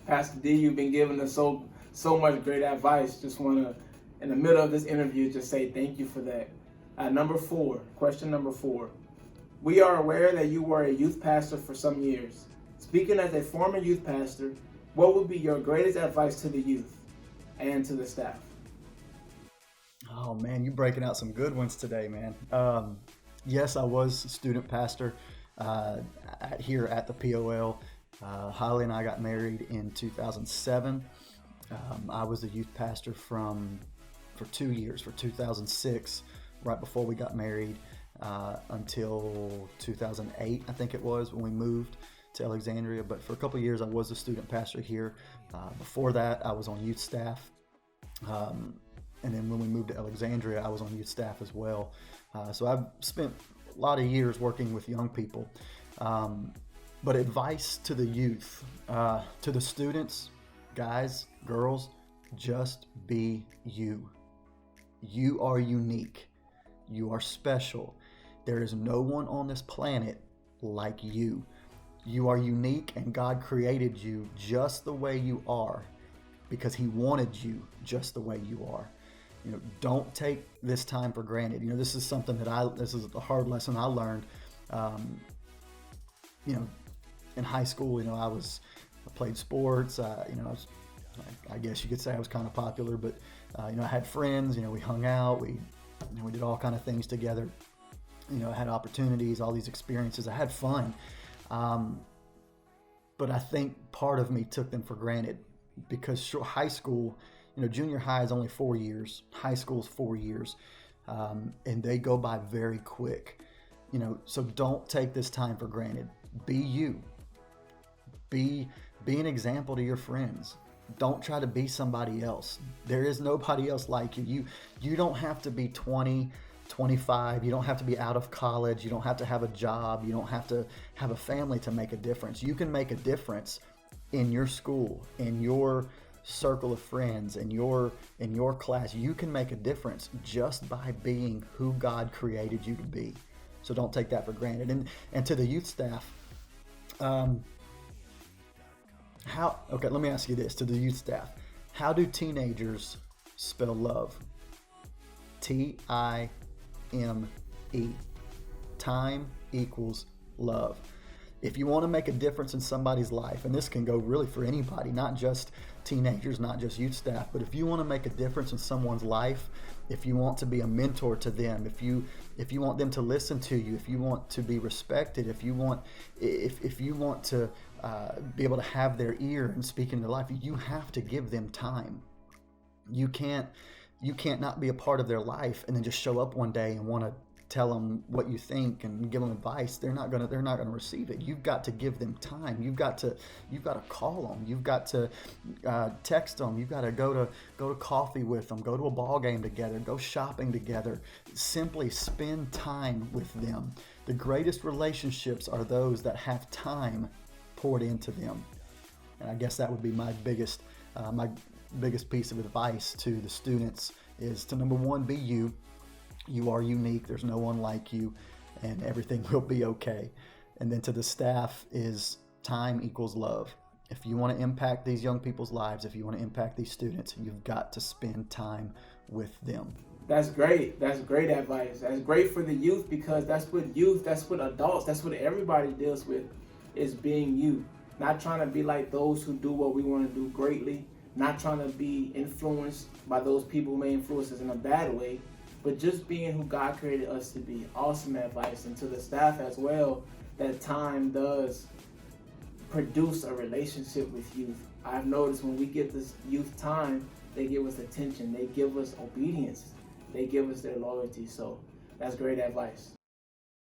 Pastor D, you've been giving us so much great advice. Just want to, in the middle of this interview, just say thank you for that. Question number four. We are aware that you were a youth pastor for some years. Speaking as a former youth pastor, what would be your greatest advice to the youth and to the staff? Oh man, you breaking out some good ones today, man. Yes, I was student pastor here at the POL. Holly and I got married in 2007. I was a youth pastor for 2 years, for 2006, right before we got married, until 2008, I think it was, when we moved to Alexandria. But for a couple of years, I was a student pastor here. Before that, I was on youth staff. And then when we moved to Alexandria, I was on youth staff as well. So I've spent a lot of years working with young people. But advice to the youth, to the students, guys, girls, just be you. You are unique. You are special. There is no one on this planet like you. You are unique, and God created you just the way you are because He wanted you just the way you are. Don't take this time for granted. This is something this is a hard lesson I learned. In high school, I played sports. I guess you could say I was kind of popular, but I had friends. We hung out. We did all kind of things together. I had opportunities, all these experiences. I had fun, but I think part of me took them for granted because high school. Junior high is only 4 years. High school is 4 years, and they go by very quick. So don't take this time for granted. Be you. Be an example to your friends. Don't try to be somebody else. There is nobody else like you. You don't have to be 20, 25. You don't have to be out of college. You don't have to have a job. You don't have to have a family to make a difference. You can make a difference in your school, in your circle of friends, in your class. You can make a difference just by being who God created you to be. So don't take that for granted. And to the youth staff, let me ask you this, to the youth staff, how do teenagers spell love? Time. Time equals love. If you want to make a difference in somebody's life, and this can go really for anybody, not just teenagers, not just youth staff, but if you want to make a difference in someone's life, if you want to be a mentor to them, if you want them to listen to you, if you want to be respected, if you want to be able to have their ear and speak in their life, you have to give them time. You can't not be a part of their life and then just show up one day and want to tell them what you think and give them advice. They're not gonna receive it. You've got to give them time. You've got to call them. You've got to text them. You've got to go to coffee with them. Go to a ball game together. Go shopping together. Simply spend time with them. The greatest relationships are those that have time poured into them. And I guess that would be my biggest piece of advice to the students is to, number one, be you. You are unique. There's no one like you, and everything will be okay. And then to the staff is time equals love. If you want to impact these young people's lives, if you want to impact these students, you've got to spend time with them. That's great. That's great advice. That's great for the youth because that's what adults, that's what everybody deals with, is being you. Not trying to be like those who do what we want to do greatly. Not trying to be influenced by those people who may influence us in a bad way, but just being who God created us to be. Awesome advice. And to the staff as well, that time does produce a relationship with youth. I've noticed when we give this youth time, they give us attention, they give us obedience, they give us their loyalty. So that's great advice.